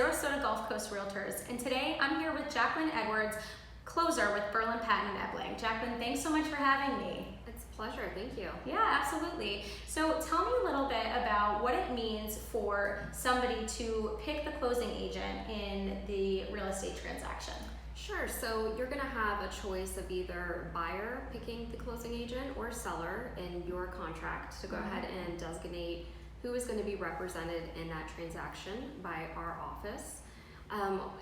Sarasota Gulf Coast Realtors, and today I'm here with Jacqueline Edwards, closer with Berlin Patten Ebling. Jacqueline, thanks so much for having me. It's a pleasure, thank you. Yeah, absolutely. So tell me a little bit about what it means for somebody to pick the closing agent in the real estate transaction. Sure, so you're gonna have a choice of either buyer picking the closing agent or seller in your contract to go ahead and designate who is going to be represented in that transaction by our office.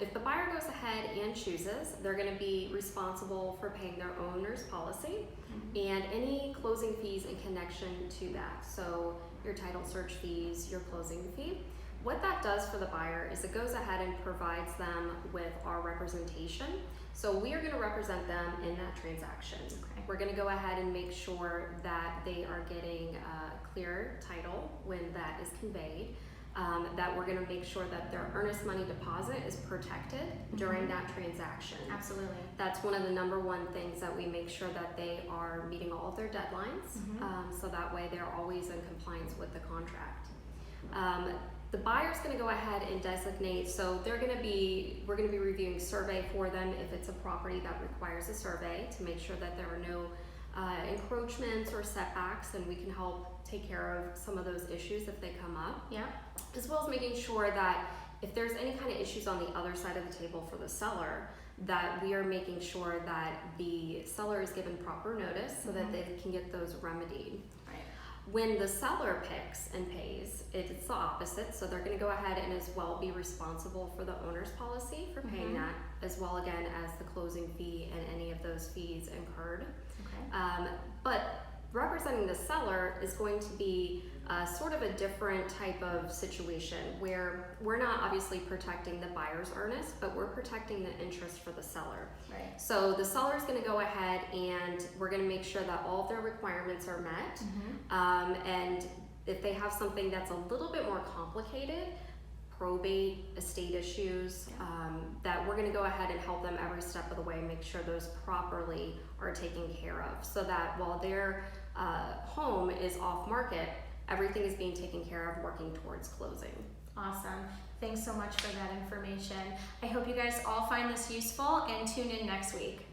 If the buyer goes ahead and chooses, they're going to be responsible for paying their owner's policy and any closing fees in connection to that. So your title search fees, your closing fee. What that does for the buyer is it goes ahead and provides them with our representation. So we are going to represent them in that transaction. Okay. We're going to go ahead and make sure that they are getting clear title when that is conveyed, that we're going to make sure that their earnest money deposit is protected during that transaction. Absolutely. That's one of the number one things that we make sure that they are meeting all of their deadlines, so that way they're always in compliance with the contract. The buyer's going to go ahead and designate, so we're going to be reviewing survey for them if it's a property that requires a survey to make sure that there are no encroachments or setbacks, and we can help take care of some of those issues if they come up. Yeah. As well as making sure that if there's any kind of issues on the other side of the table for the seller, that we are making sure that the seller is given proper notice so that they can get those remedied. When the seller picks and pays, it's the opposite. So they're going to go ahead and as well be responsible for the owner's policy for paying that, as well again as the closing fee and any of those fees incurred. Okay. But representing the seller is going to be sort of a different type of situation where we're not obviously protecting the buyer's earnest, but we're protecting the interest for the seller. Right. So the seller is going to go ahead and we're going to make sure that all of their requirements are met. And if they have something that's a little bit more complicated, probate, estate issues, that we're going to go ahead and help them every step of the way, make sure those properly are taken care of, so that while their home is off market, everything is being taken care of, working towards closing. Awesome. Thanks so much for that information. I hope you guys all find this useful and tune in next week.